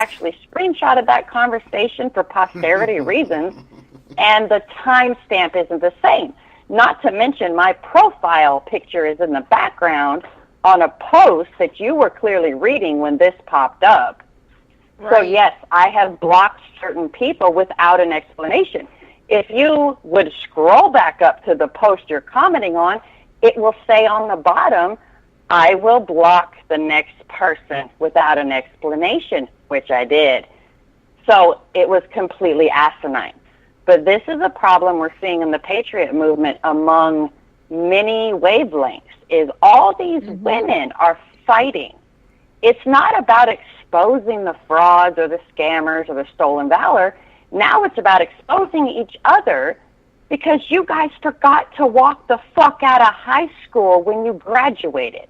actually screenshotted that conversation for posterity reasons, and the timestamp isn't the same. Not to mention my profile picture is in the background on a post that you were clearly reading when this popped up. Right. So, yes, I have blocked certain people without an explanation. If you would scroll back up to the post you're commenting on, it will say on the bottom, I will block the next person without an explanation, which I did. So it was completely asinine. But this is a problem we're seeing in the Patriot movement among many wavelengths, is all these women are fighting. It's not about exposing the frauds or the scammers or the stolen valor. Now it's about exposing each other because you guys forgot to walk the fuck out of high school when you graduated.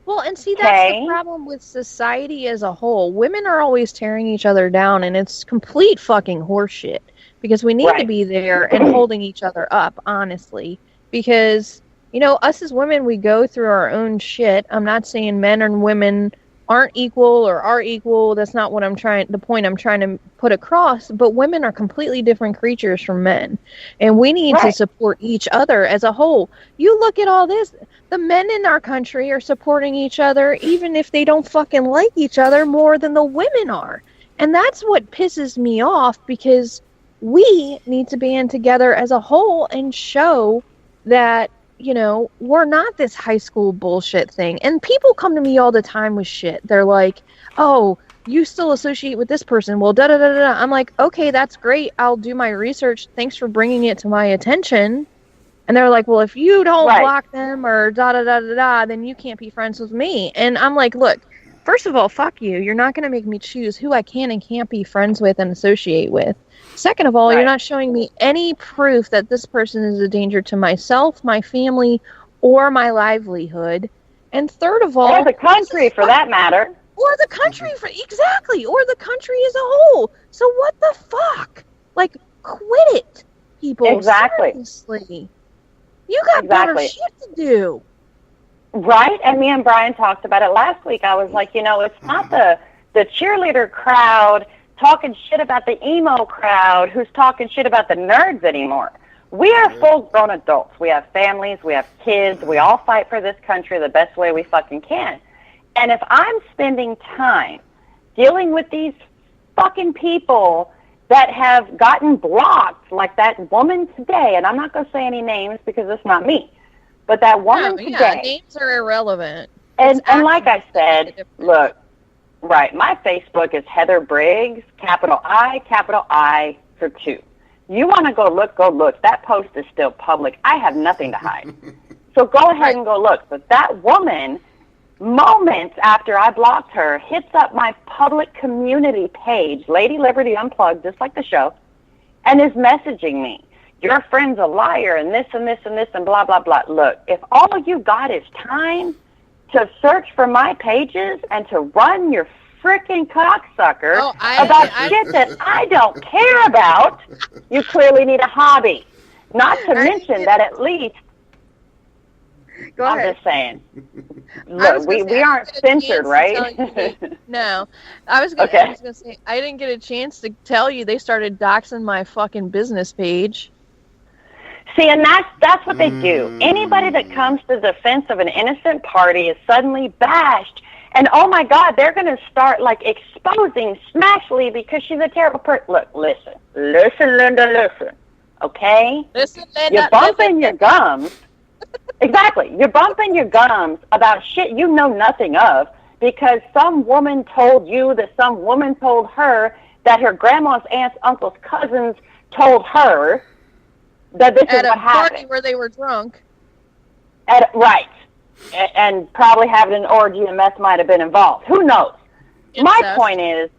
Well, and see, that's the problem with society as a whole. Women are always tearing each other down, and it's complete fucking horseshit. Because we need to be there and holding each other up, honestly. Because, you know, us as women, we go through our own shit. I'm not saying men and women aren't equal or are equal. That's not what the point I'm trying to put across. But women are completely different creatures from men. And we need to support each other as a whole. You look at all this. The men in our country are supporting each other, even if they don't fucking like each other more than the women are. And that's what pisses me off, because we need to band together as a whole and show that, you know, we're not this high school bullshit thing. And people come to me all the time with shit. They're like, oh, you still associate with this person. Well, da-da-da-da-da. I'm like, okay, that's great. I'll do my research. Thanks for bringing it to my attention. And they're like, well, if you don't block them or da-da-da-da-da, then you can't be friends with me. And I'm like, look, first of all, fuck you. You're not going to make me choose who I can and can't be friends with and associate with. Second of all, you're not showing me any proof that this person is a danger to myself, my family, or my livelihood. And third of all... Or the country, for that matter. Or the country, exactly. Or the country as a whole. So what the fuck? Like, quit it, people. Exactly. Seriously. You got better shit to do. Right? And me and Brian talked about it last week. I was like, you know, it's not the cheerleader crowd talking shit about the emo crowd who's talking shit about the nerds anymore. We are full-grown adults. We have families. We have kids. We all fight for this country the best way we fucking can. And if I'm spending time dealing with these fucking people that have gotten blocked, like that woman today, and I'm not going to say any names because it's not me, but that woman today. Yeah, names are irrelevant. And like I said, look, my Facebook is Heather Briggs, capital I for 2. You want to go look. That post is still public. I have nothing to hide. So go ahead and go look. But that woman, moments after I blocked her, hits up my public community page, Lady Liberty Unplugged, just like the show, and is messaging me. Your friend's a liar and this and this and this and blah, blah, blah. Look, if all you got is time to search for my pages and to run your freaking cocksucker about shit that I don't care about, you clearly need a hobby. Not to mention that at least, I'm just saying, look, we aren't censored, right? No. I was going to say, I didn't get a chance to tell you they started doxing my fucking business page. See, and that's what they do. Anybody that comes to the defense of an innocent party is suddenly bashed. And, oh, my God, they're going to start, like, exposing Smashley because she's a terrible person. Look, listen, Linda, okay? Listen, Linda. You're bumping your gums. Exactly. You're bumping your gums about shit you know nothing of because some woman told you that some woman told her that her grandma's aunts, uncles, cousins told her that this is what happened. At a party where they were drunk. Right. And probably having an orgy and meth might have been involved. Who knows? My point is,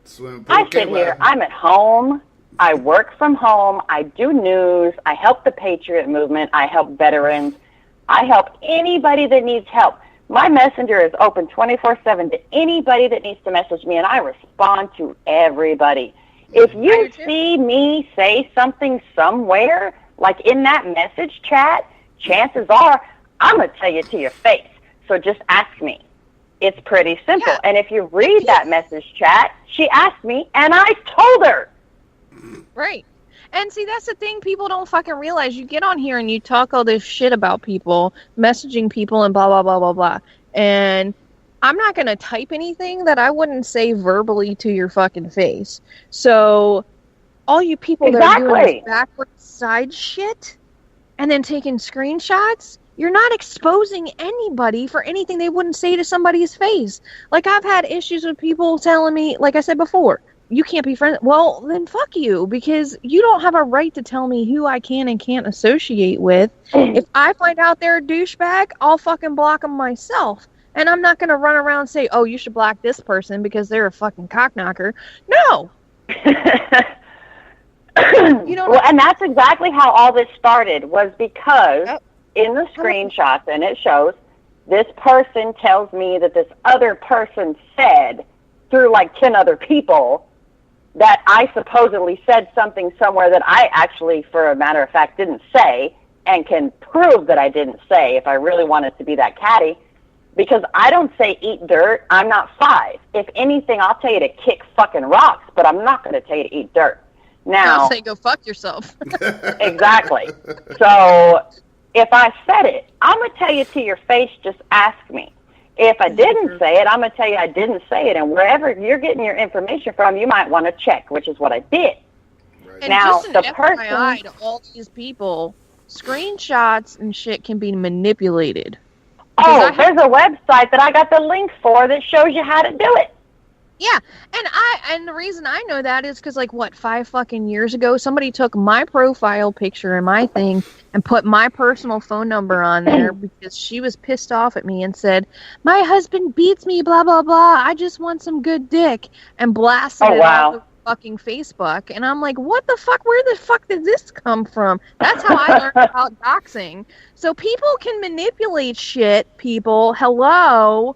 I sit here, I'm at home, I work from home, I do news, I help the Patriot movement, I help veterans, I help anybody that needs help. My messenger is open 24/7 to anybody that needs to message me, and I respond to everybody. If you see me say something somewhere, like in that message chat, chances are I'm going to tell you to your face. So just ask me. It's pretty simple. Yeah. And if you read that message chat, she asked me, and I told her. Right. And see, that's the thing people don't fucking realize. You get on here and you talk all this shit about people, messaging people and blah, blah, blah, blah, blah. And I'm not going to type anything that I wouldn't say verbally to your fucking face. So all you people that are doing this backward side shit and then taking screenshots, you're not exposing anybody for anything they wouldn't say to somebody's face. Like, I've had issues with people telling me, like I said before, you can't be friends. Well, then fuck you, because you don't have a right to tell me who I can and can't associate with. If I find out they're a douchebag, I'll fucking block them myself. And I'm not going to run around and say, oh, you should block this person because they're a fucking cockknocker. No. Well, and that's exactly how all this started, was because in the screenshots, and it shows, this person tells me that this other person said through like 10 other people that I supposedly said something somewhere that I actually, for a matter of fact, didn't say, and can prove that I didn't say if I really wanted to be that catty. Because I don't say eat dirt. I'm not 5. If anything, I'll tell you to kick fucking rocks, but I'm not going to tell you to eat dirt. Now, I'll say go fuck yourself. Exactly. So if I said it, I'm going to tell you to your face, just ask me. If I didn't say it, I'm going to tell you I didn't say it. And wherever you're getting your information from, you might want to check, which is what I did. Right. And now, just an FYI to all these people, screenshots and shit can be manipulated. Oh, there's a website that I got the link for that shows you how to do it. Yeah, and the reason I know that is because, like, 5 fucking years ago, somebody took my profile picture and my thing and put my personal phone number on there because she was pissed off at me and said, my husband beats me, blah, blah, blah, I just want some good dick, and blasted it all over fucking Facebook. And I'm like, what the fuck? Where the fuck did this come from? That's how I learned about doxing. So people can manipulate shit, people. Hello?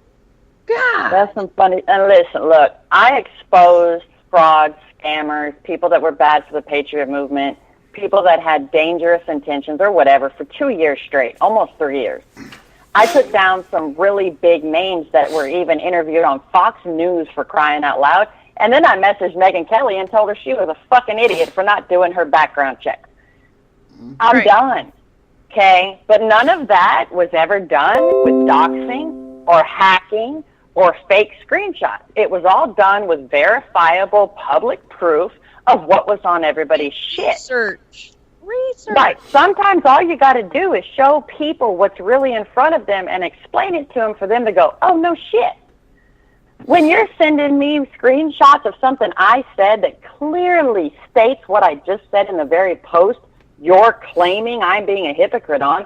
God. That's some funny. And listen, look, I exposed frauds, scammers, people that were bad for the Patriot movement, people that had dangerous intentions or whatever for 2 years straight, almost 3 years. I took down some really big names that were even interviewed on Fox News, for crying out loud. And then I messaged Megyn Kelly and told her she was a fucking idiot for not doing her background check. I'm done. Okay? But none of that was ever done with doxing or hacking or fake screenshots. It was all done with verifiable public proof of what was on everybody's shit. Research. Right. Sometimes all you got to do is show people what's really in front of them and explain it to them for them to go, oh, no shit. When you're sending me screenshots of something I said that clearly states what I just said in the very post you're claiming I'm being a hypocrite on,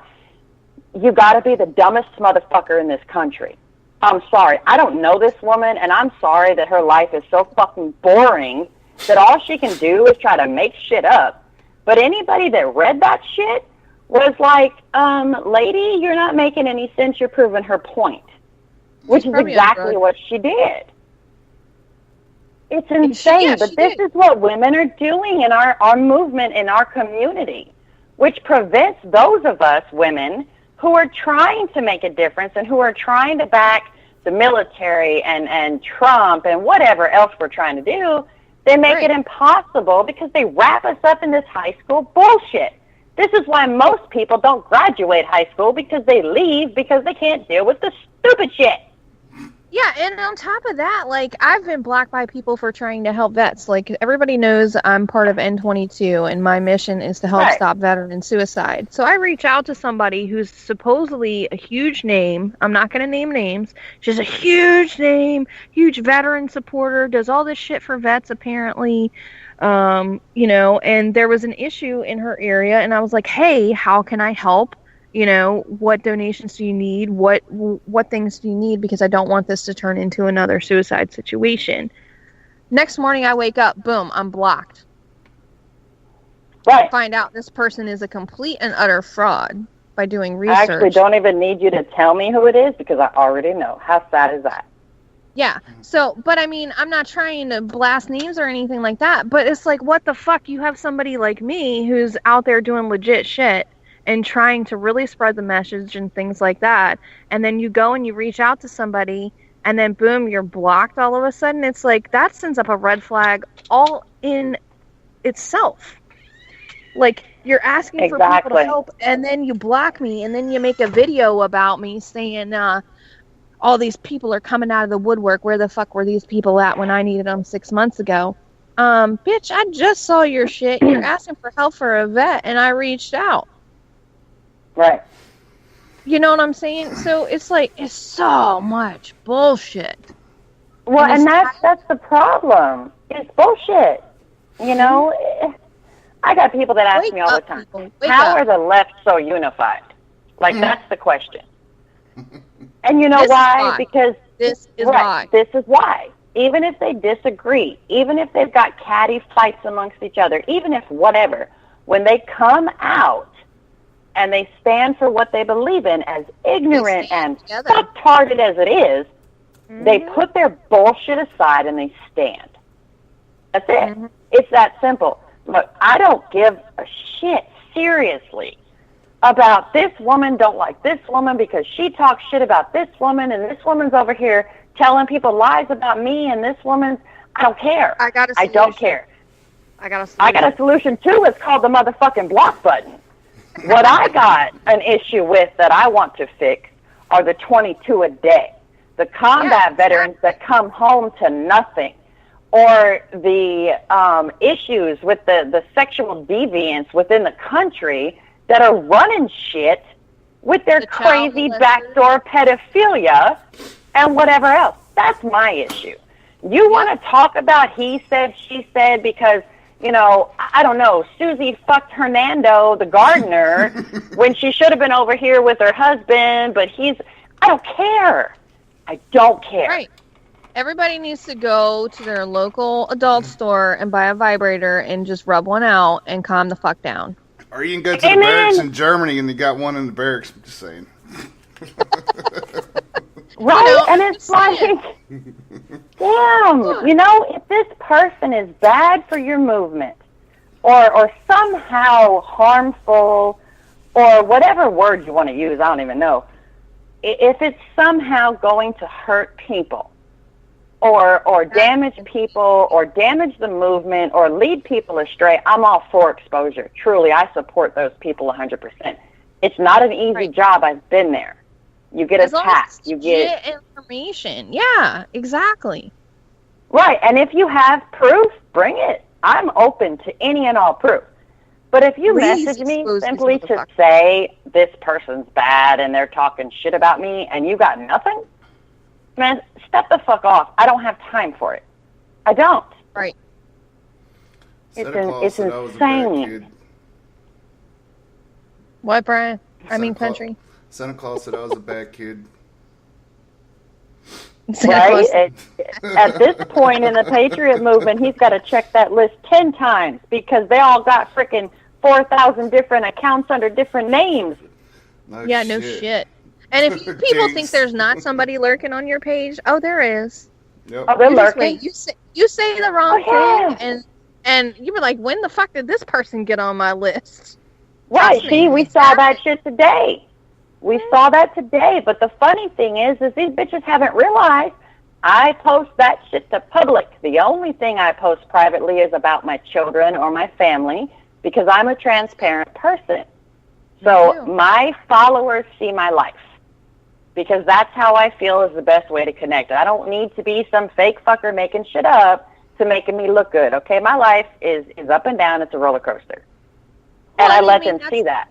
you got to be the dumbest motherfucker in this country. I'm sorry. I don't know this woman, and I'm sorry that her life is so fucking boring that all she can do is try to make shit up. But anybody that read that shit was like, lady, you're not making any sense. You're proving her point. Which is exactly what she did. It's insane, but this is what women are doing in our movement, in our community, which prevents those of us women who are trying to make a difference and who are trying to back the military and Trump and whatever else we're trying to do. They make it impossible because they wrap us up in this high school bullshit. This is why most people don't graduate high school, because they leave because they can't deal with the stupid shit. Yeah, and on top of that, like, I've been blocked by people for trying to help vets. Like, everybody knows I'm part of N22, and my mission is to help stop veteran suicide. So I reach out to somebody who's supposedly a huge name. I'm not going to name names. She's a huge name, huge veteran supporter, does all this shit for vets, apparently. You know, and there was an issue in her area, and I was like, hey, how can I help? You know, what donations do you need? What things do you need? Because I don't want this to turn into another suicide situation. Next morning I wake up, boom, I'm blocked. Right. I find out this person is a complete and utter fraud by doing research. I actually don't even need you to tell me who it is because I already know. How sad is that? Yeah. So, but I mean, I'm not trying to blast names or anything like that, but it's like, what the fuck? You have somebody like me who's out there doing legit shit and trying to really spread the message and things like that, and then you go and you reach out to somebody and then boom, you're blocked all of a sudden. It's like, that sends up a red flag all in itself. Like, you're asking for people to help, and then you block me, and then you make a video about me saying, all these people are coming out of the woodwork. Where the fuck were these people at when I needed them 6 months ago? Bitch, I just saw your shit. You're asking for help for a vet, and I reached out. Right. You know what I'm saying? So it's like, it's so much bullshit. Well, and that's the problem. It's bullshit. You know, I got people that ask me all the time, how are the left so unified? Like, that's the question. And you know why? Because this is why. This is why. Even if they disagree, even if they've got catty fights amongst each other, even if whatever, when they come out and they stand for what they believe in, as ignorant and fucktarded as it is, they put their bullshit aside and they stand. That's it. It's that simple. Look, I don't give a shit, seriously, about this woman don't like this woman because she talks shit about this woman, and this woman's over here telling people lies about me, and this woman's, I don't care. I don't care. I got a solution too. It's called the motherfucking block button. What I got an issue with that I want to fix are the 22 a day. The combat veterans that come home to nothing, or the issues with the sexual deviance within the country that are running shit with their crazy backdoor pedophilia and whatever else. That's my issue. You want to talk about he said, she said, because, you know, I don't know, Susie fucked Hernando, the gardener, when she should have been over here with her husband, but I don't care. I don't care. Right. Everybody needs to go to their local adult store and buy a vibrator and just rub one out and calm the fuck down. Or you can go to the barracks in Germany and they got one in the barracks. Just saying. Right, and it's like, damn, you know, if this person is bad for your movement or somehow harmful or whatever word you want to use, I don't even know, if it's somehow going to hurt people or damage people or damage the movement or lead people astray, I'm all for exposure. Truly, I support those people 100%. It's not an easy job. I've been there. You get attacked. You get information. Yeah, exactly. Right, and if you have proof, bring it. I'm open to any and all proof. But if you message me simply to say this person's bad and they're talking shit about me and you got nothing, man, step the fuck off. I don't have time for it. I don't. Right. It's insane. What, Brian? Country. Santa Claus said I was a bad kid. Right? At this point in the Patriot movement, he's got to check that list 10 times because they all got freaking 4,000 different accounts under different names. No shit. And if people think there's not somebody lurking on your page, there is. Yep. Oh, they're lurking. You say the wrong thing, and you were like, when the fuck did this person get on my list? Right. See, we saw that shit today. We saw that today. But the funny thing is these bitches haven't realized I post that shit to public. The only thing I post privately is about my children or my family because I'm a transparent person. So my followers see my life because that's how I feel is the best way to connect. I don't need to be some fake fucker making shit up to making me look good. Okay, my life is up and down. It's a roller coaster. And I let them see that.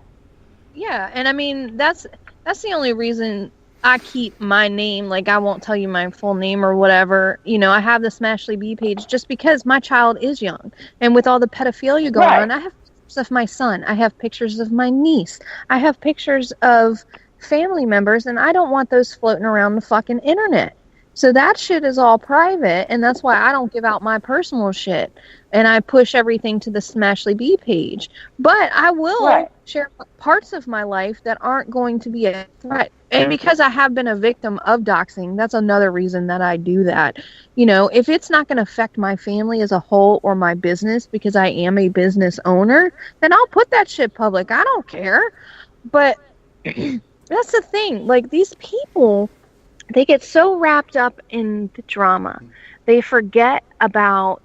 Yeah, and I mean, that's the only reason I keep my name, like I won't tell you my full name or whatever. You know, I have the Smashly B page just because my child is young. And with all the pedophilia going on, I have pictures of my son. I have pictures of my niece. I have pictures of family members, and I don't want those floating around the fucking internet. So that shit is all private, and that's why I don't give out my personal shit. And I push everything to the Smashly B page. But I will share parts of my life that aren't going to be a threat. And because I have been a victim of doxing, that's another reason that I do that. You know, if it's not going to affect my family as a whole or my business because I am a business owner, then I'll put that shit public. I don't care. But that's the thing. Like, these people They get so wrapped up in the drama. They forget about